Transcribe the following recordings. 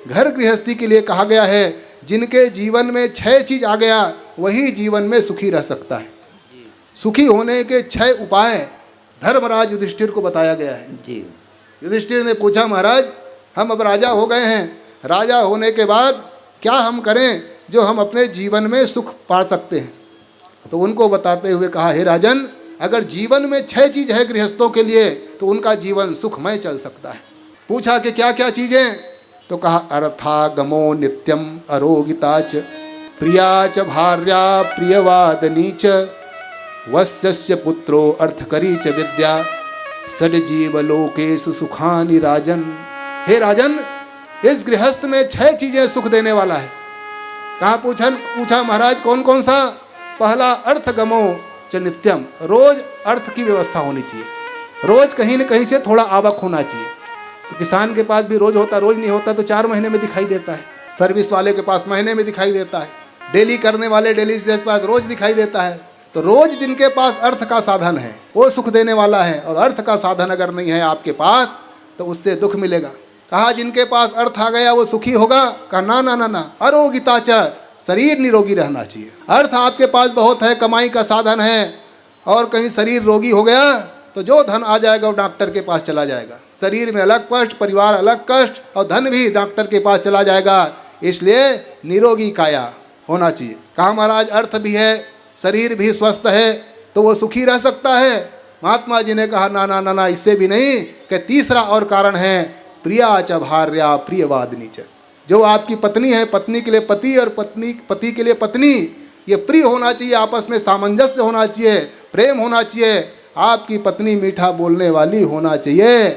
घर गृहस्थी के लिए कहा गया है। जिनके जीवन में 6 चीज आ गया वही जीवन में सुखी रह सकता है। सुखी होने के 6 उपाय धर्मराज युधिष्ठिर को बताया गया है जी। युधिष्ठिर ने पूछा, महाराज हम अब राजा हो गए हैं, राजा होने के बाद क्या हम करें जो हम अपने जीवन में सुख पा सकते हैं? तो उनको बताते हुए कहा, हे राजन, अगर जीवन में 6 चीज है गृहस्थों के लिए तो उनका जीवन सुखमय चल सकता है। पूछा कि क्या क्या चीजें? तो कहा, अर्थागमो नित्यम अरोगिता च प्रिया च भार्या प्रियवादनी च वस्यस्य पुत्रो अर्थकरी च विद्या सद्जीवलोकेषु सुखानि राजन। हे राजन, इस गृहस्थ में 6 चीजें सुख देने वाला है। कहाँ पूछा महाराज कौन कौन सा? पहला, अर्थगमो च नित्यम, रोज अर्थ की व्यवस्था होनी चाहिए, रोज कहीं न कहीं से थोड़ा आवक होना चाहिए। तो किसान के पास भी रोज होता, रोज नहीं होता तो 4 महीने में दिखाई देता है, सर्विस वाले के पास महीने में दिखाई देता है, डेली करने वाले डेली के पास रोज दिखाई देता है। तो रोज जिनके पास अर्थ का साधन है वो सुख देने वाला है, और अर्थ का साधन अगर नहीं है आपके पास तो उससे दुख मिलेगा। कहा जिनके पास अर्थ आ गया वो सुखी होगा? कहा ना ना ना ना, अरोगिता च, शरीर निरोगी रहना चाहिए। अर्थ आपके पास बहुत है, कमाई का साधन है, और कहीं शरीर रोगी हो गया तो जो धन आ जाएगा वो डॉक्टर के पास चला जाएगा। शरीर में अलग कष्ट, परिवार अलग कष्ट, और धन भी डॉक्टर के पास चला जाएगा। इसलिए निरोगी काया होना चाहिए। कहा महाराज अर्थ भी है, शरीर भी स्वस्थ है तो वो सुखी रह सकता है? महात्मा जी ने कहा ना ना ना ना, इससे भी नहीं, कि तीसरा और कारण है, प्रिया च भार्या प्रियवादिनी च, जो आपकी पत्नी है, पत्नी के लिए पति और पति के लिए पत्नी, ये प्रिय होना चाहिए, आपस में सामंजस्य होना चाहिए, प्रेम होना चाहिए। आपकी पत्नी मीठा बोलने वाली होना चाहिए,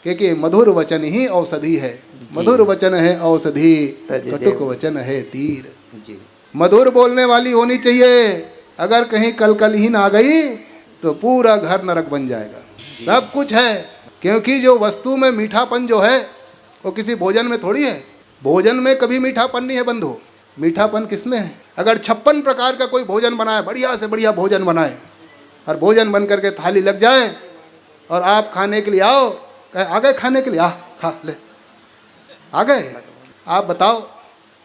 क्योंकि मधुर वचन ही औषधि है। मधुर वचन है औषधि, कटुक वचन है तीर। मधुर बोलने वाली होनी चाहिए। अगर कहीं कल ही ना गई तो पूरा घर नरक बन जाएगा। सब कुछ है, क्योंकि जो वस्तु में मीठापन जो है वो किसी भोजन में थोड़ी है। भोजन में कभी मीठापन नहीं है बंधु, मीठापन किसमें है? अगर 56 प्रकार का कोई भोजन बनाए, बढ़िया से बढ़िया भोजन बनाए, और भोजन बन करके थाली लग जाए और आप खाने के लिए आओ, कहे आ गए खाने के लिए, आ खा ले, आ गए। आप बताओ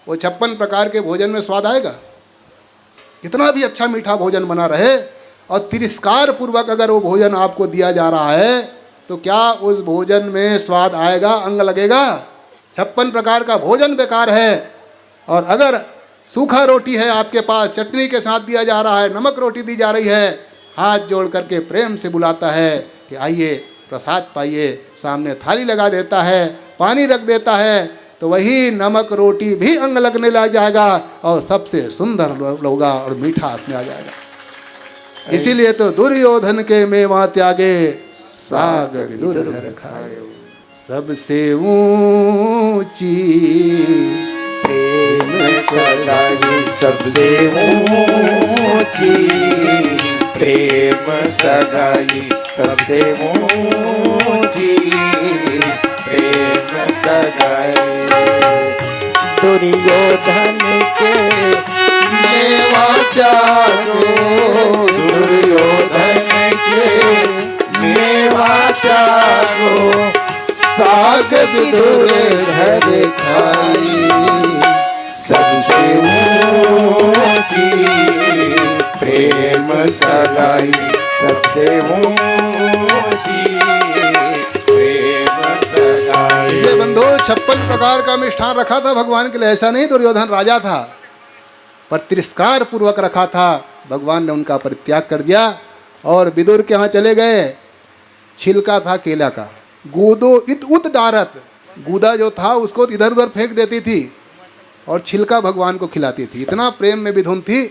वो 56 प्रकार के भोजन में स्वाद आएगा? कितना भी अच्छा मीठा भोजन बना रहे और तिरस्कार पूर्वक अगर वो भोजन आपको दिया जा रहा है तो क्या उस भोजन में स्वाद आएगा, अंग लगेगा? 56 प्रकार का भोजन बेकार है। और अगर सूखा रोटी है आपके पास, चटनी के साथ दिया जा रहा है, नमक रोटी दी जा रही है, हाथ जोड़ करके प्रेम से बुलाता है कि आइए प्रसाद पाइए, सामने थाली लगा देता है, पानी रख देता है, तो वही नमक रोटी भी अंग लगने लग जाएगा और सबसे सुंदर होगा और मीठा उसमें आ जाएगा। इसीलिए तो दुर्योधन के मेवा त्यागे साग विदुर घर खाए, सबसे ऊंची प्रेम सगाई, सबसे ऊंची प्रेम सगाई, सबसे ऊंची प्रेम सगाई। दुर्योधन के मेवा त्यागो, दुर्योधन के मेवा त्यागो, साग विदुर घर खाई, सबसे ऊंची प्रेम सगाई, सबसे ऊंची प्रेम सगाई। ये बंधु 56 प्रकार का मिष्ठान रखा था भगवान के लिए। ऐसा नहीं दुर्योधन राजा था, पर तिरस्कार पूर्वक रखा था। भगवान ने उनका परित्याग कर दिया और विदुर के यहाँ चले गए। छिलका था केला का, गूदो इत उत डारत, गूदा जो था उसको इधर उधर फेंक देती थी और छिलका भगवान को खिलाती थी। इतना प्रेम में विधुन थी।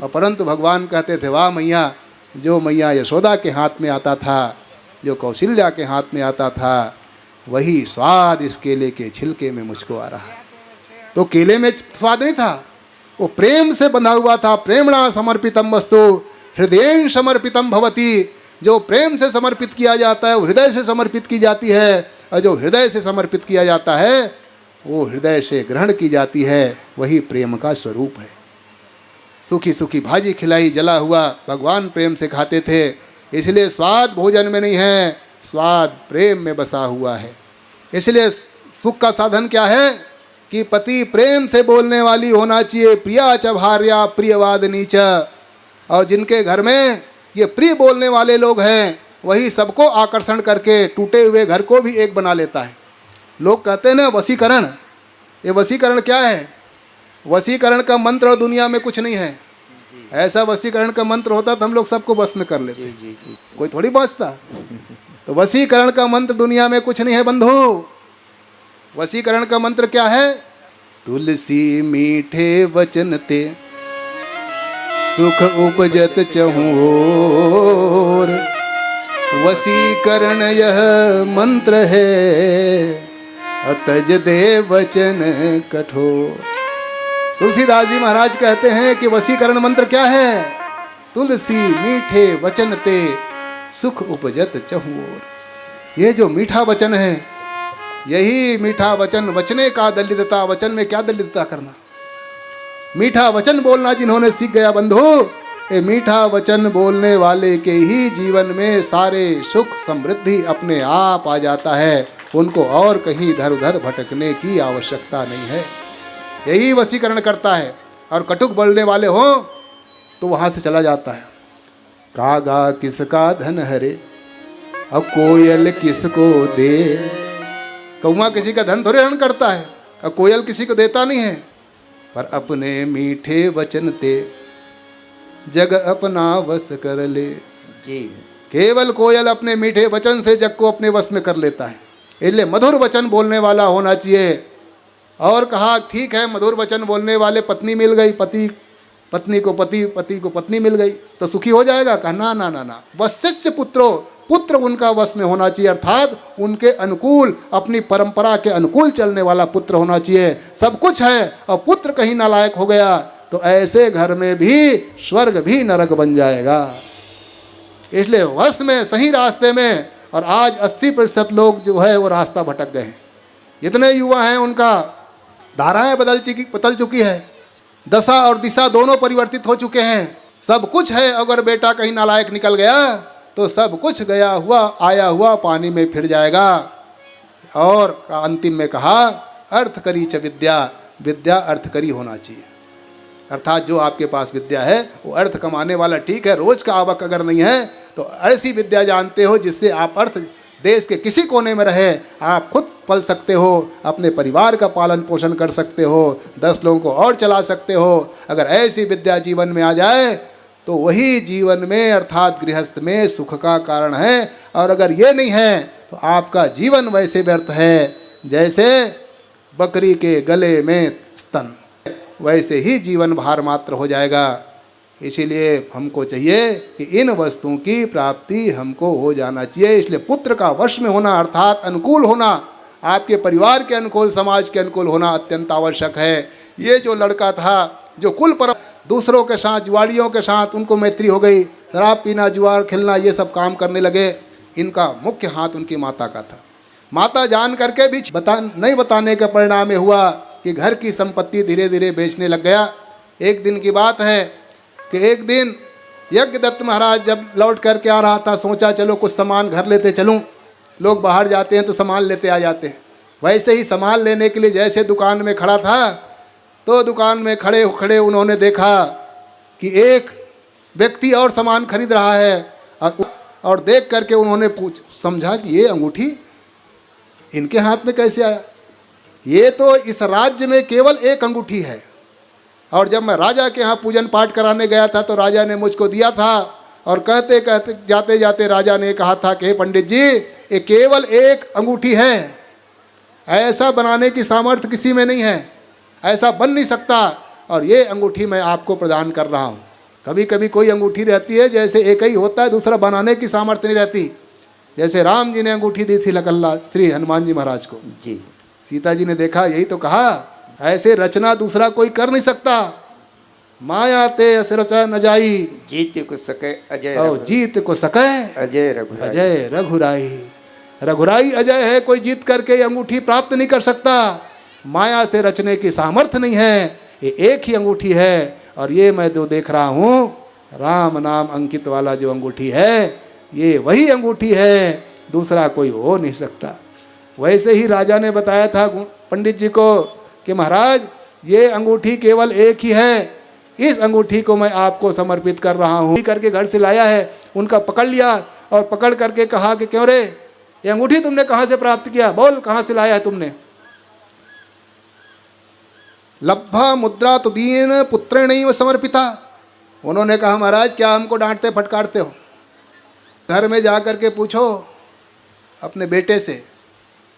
और परंतु भगवान कहते थे, वाह मैया, जो मैया यशोदा के हाथ में आता था, जो कौशल्या के हाथ में आता था, वही स्वाद इस केले के छिलके में मुझको आ रहा है। तो केले में स्वाद नहीं था, वो प्रेम से बंधा हुआ था। प्रेमणा समर्पितम वस्तु हृदय समर्पितम भवति। जो प्रेम से समर्पित किया जाता है वो हृदय से समर्पित की जाती है, और जो हृदय से समर्पित किया जाता है वो हृदय से ग्रहण की जाती है। वही प्रेम का स्वरूप है। सूखी सूखी भाजी खिलाई, जला हुआ, भगवान प्रेम से खाते थे। इसलिए स्वाद भोजन में नहीं है, स्वाद प्रेम में बसा हुआ है। इसलिए सुख का साधन क्या है? कि पति प्रेम से बोलने वाली होना चाहिए, प्रिया च भार्या प्रियवादिनी च। और जिनके घर में ये प्रिय बोलने वाले लोग हैं वही सबको आकर्षण करके टूटे हुए घर को भी एक बना लेता है। लोग कहते हैं ना वशीकरण, ये वशीकरण क्या है? वशीकरण का मंत्र दुनिया में कुछ नहीं है। ऐसा वशीकरण का मंत्र होता तो हम लोग सबको बस में कर लेते, कोई थोड़ी बचता। तो वशीकरण का मंत्र दुनिया में कुछ नहीं है बंधु। वशीकरण का मंत्र क्या है? तुलसी मीठे वचन ते सुख उपजत चहुँ ओर, वशीकरण यह मंत्र है अतज दे वचन कठोर। तुलसीदास जी महाराज कहते हैं कि वशीकरण मंत्र क्या है? तुलसी मीठे वचन ते सुख उपजत चहुँ ओर। ये जो मीठा वचन है, यही मीठा वचन, वचने का दलितता। वचन में क्या दलितता करना? मीठा वचन बोलना जिन्होंने सीख गया बंधु, ये मीठा वचन बोलने वाले के ही जीवन में सारे सुख समृद्धि अपने आप आ जाता है। उनको और कहीं इधर उधर भटकने की आवश्यकता नहीं है। यही वशीकरण करता है। और कटुक बोलने वाले हो तो वहाँ से चला जाता है। कागा किसका धन हरे, अब कोयल किसको दे। कौवा किसी का धन थोड़े हरण करता है, और कोयल किसी को देता नहीं है। पर अपने मीठे वचन ते जग अपना वश कर ले जी। केवल कोयल अपने मीठे वचन से जग को अपने वश में कर लेता है। इसलिए मधुर वचन बोलने वाला होना चाहिए। और कहा ठीक है, मधुर वचन बोलने वाले पत्नी मिल गई, पत्नी को पति को पत्नी मिल गई तो सुखी हो जाएगा? कहा ना ना ना ना, वशिष्य पुत्रो, पुत्र उनका वश में होना चाहिए, अर्थात उनके अनुकूल, अपनी परंपरा के अनुकूल चलने वाला पुत्र होना चाहिए। सब कुछ है और पुत्र कहीं नालायक हो गया तो ऐसे घर में भी स्वर्ग भी नरक बन जाएगा। इसलिए वश में, सही रास्ते में। और आज 80% लोग जो है वो रास्ता भटक गए हैं। जितने युवा हैं उनका धाराएं बदल चुकी है, दशा और दिशा दोनों परिवर्तित हो चुके हैं। सब कुछ है, अगर बेटा कहीं नालायक निकल गया तो सब कुछ गया हुआ आया हुआ पानी में फिर जाएगा। और अंतिम में कहा अर्थ करी च विद्या, विद्या अर्थ करी होना चाहिए। अर्थात जो आपके पास विद्या है वो अर्थ कमाने वाला, ठीक है, रोज का आवक अगर नहीं है तो ऐसी विद्या जानते हो जिससे आप अर्थ देश के किसी कोने में रहे, आप खुद पल सकते हो, अपने परिवार का पालन पोषण कर सकते हो, 10 लोगों को और चला सकते हो। अगर ऐसी विद्या जीवन में आ जाए तो वही जीवन में अर्थात गृहस्थ में सुख का कारण है। और अगर ये नहीं है तो आपका जीवन वैसे व्यर्थ है जैसे बकरी के गले में स्तन, वैसे ही जीवन भार मात्र हो जाएगा। इसीलिए हमको चाहिए कि इन वस्तुओं की प्राप्ति हमको हो जाना चाहिए। इसलिए पुत्र का वश में होना अर्थात अनुकूल होना, आपके परिवार के अनुकूल, समाज के अनुकूल होना अत्यंत आवश्यक है। ये जो लड़का था जो कुल पर दूसरों के साथ, जुआड़ियों के साथ उनको मैत्री हो गई, शराब पीना, जुआर खेलना, ये सब काम करने लगे, इनका मुख्य हाथ उनकी माता का था। माता जान करके भी नहीं बताने के परिणाम में हुआ कि घर की संपत्ति धीरे धीरे बेचने लग गया। एक दिन की बात है कि एक दिन यज्ञदत्त महाराज जब लौट करके आ रहा था, सोचा चलो कुछ सामान घर लेते चलूं। लोग बाहर जाते हैं तो सामान लेते आ जाते हैं। वैसे ही सामान लेने के लिए जैसे दुकान में खड़ा था तो दुकान में खड़े खड़े उन्होंने देखा कि एक व्यक्ति और सामान खरीद रहा है। और देख करके उन्होंने समझा कि ये अंगूठी इनके हाथ में कैसे आया? ये तो इस राज्य में केवल एक अंगूठी है। और जब मैं राजा के यहाँ पूजन पाठ कराने गया था तो राजा ने मुझको दिया था। और कहते कहते जाते जाते राजा ने कहा था कि हे पंडित जी, ये केवल एक अंगूठी है, ऐसा बनाने की सामर्थ्य किसी में नहीं है, ऐसा बन नहीं सकता, और ये अंगूठी मैं आपको प्रदान कर रहा हूँ। कभी कभी कोई अंगूठी रहती है जैसे एक ही होता है, दूसरा बनाने की सामर्थ्य नहीं रहती। जैसे राम जी ने अंगूठी दी थी लकल्ला श्री हनुमान जी महाराज को जी, सीता जी ने देखा, यही तो कहा ऐसे रचना दूसरा कोई कर नहीं सकता। माया ते अस रचा न जाई, जीत को सके अजय और जीत को सके अजय रघुराई। अजय रघुराई। रघुराई अजय है, कोई जीत करके अंगूठी प्राप्त नहीं कर सकता। माया से रचने की सामर्थ्य नहीं है, ये एक ही अंगूठी है। और ये मैं जो देख रहा हूँ राम नाम अंकित वाला जो अंगूठी है, ये वही अंगूठी है, दूसरा कोई हो नहीं सकता। वैसे ही राजा ने बताया था पंडित जी को कि महाराज ये अंगूठी केवल एक ही है, इस अंगूठी को मैं आपको समर्पित कर रहा हूँ। करके घर से लाया है, उनका पकड़ लिया और पकड़ करके कहा कि क्यों रे, ये अंगूठी तुमने कहाँ से प्राप्त किया, बोल कहाँ से लाया है तुमने। लब्धा मुद्रा तो दीन पुत्रेण समर्पिता। उन्होंने कहा महाराज क्या हमको डांटते फटकारते हो, घर में जा कर के पूछो अपने बेटे से।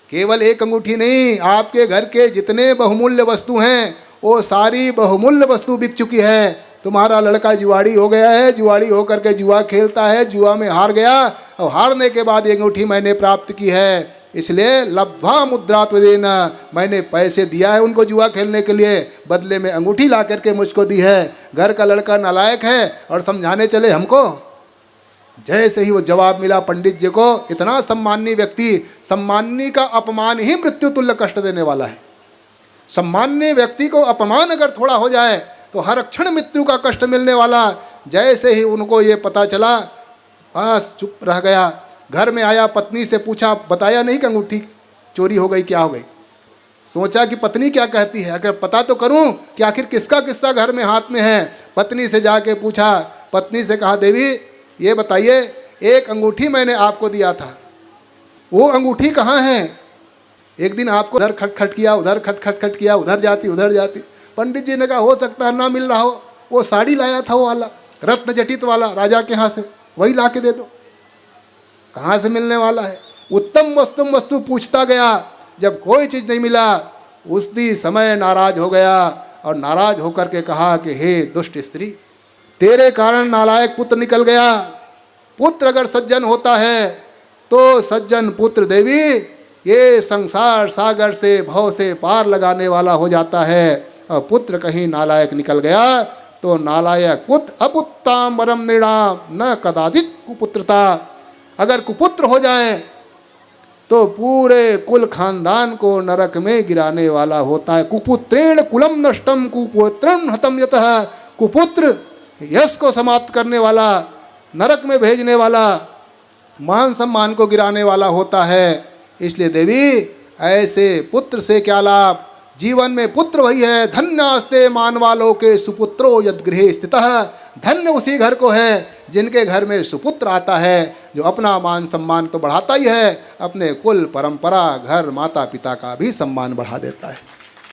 केवल एक अंगूठी नहीं, आपके घर के जितने बहुमूल्य वस्तु हैं वो सारी बहुमूल्य वस्तु बिक चुकी है। तुम्हारा लड़का जुआड़ी हो गया है, जुआड़ी होकर के जुआ खेलता है, जुआ में हार गया और हारने के बाद ये अंगूठी मैंने प्राप्त की है, इसलिए लब्धा मुद्रा तो देना, मैंने पैसे दिया है उनको जुआ खेलने के लिए, बदले में अंगूठी ला करके मुझको दी है। घर का लड़का नालायक है और समझाने चले हमको। जैसे ही वो जवाब मिला पंडित जी को, इतना सम्मानी व्यक्ति, सम्मानी का अपमान ही मृत्यु तुल्य कष्ट देने वाला है। सम्मान्य व्यक्ति को अपमान अगर थोड़ा हो जाए तो हर क्षण मृत्यु का कष्ट मिलने वाला। जैसे ही उनको ये पता चला, बस चुप रह गया। घर में आया, पत्नी से पूछा, बताया नहीं कि अंगूठी चोरी हो गई, क्या हो गई। सोचा कि पत्नी क्या कहती है, अगर पता तो करूं कि आखिर किसका किस्सा घर में हाथ में है। पत्नी से जाके पूछा, पत्नी से कहा देवी ये बताइए, एक अंगूठी मैंने आपको दिया था, वो अंगूठी कहाँ है। एक दिन आपको उधर खटखट किया, उधर खटखट किया, उधर जाती उधर जाती। पंडित जी ने कहा हो सकता है ना मिल रहा हो, वो साड़ी लाया था वो वाला रत्न जटित वाला राजा के यहाँ से, वही ला के दे दो। कहाँ से मिलने वाला है। उत्तम वस्तु पूछता गया, जब कोई चीज़ नहीं मिला उसी समय नाराज हो गया और नाराज होकर के कहा कि हे दुष्ट स्त्री, तेरे कारण नालायक पुत्र निकल गया। पुत्र अगर सज्जन होता है तो सज्जन पुत्र देवी ये संसार सागर से भव से पार लगाने वाला हो जाता है, और पुत्र कहीं नालायक निकल गया तो नालायक पुत्र अपुत्ताम वरम नृणाम न कदाचित कुपुत्रता। अगर कुपुत्र हो जाए तो पूरे कुल खानदान को नरक में गिराने वाला होता है। कुपुत्रेण कुलम नष्टम कुपुत्रम हतम यतः। कुपुत्र यश को समाप्त करने वाला, नरक में भेजने वाला, मान सम्मान को गिराने वाला होता है। इसलिए देवी ऐसे पुत्र से क्या लाभ। जीवन में पुत्र वही है, धन्यास्ते मानवालों के सुपुत्रो यद गृहे स्थितः। धन्य उसी घर को है जिनके घर में सुपुत्र आता है, जो अपना मान सम्मान तो बढ़ाता ही है, अपने कुल परंपरा घर माता पिता का भी सम्मान बढ़ा देता है।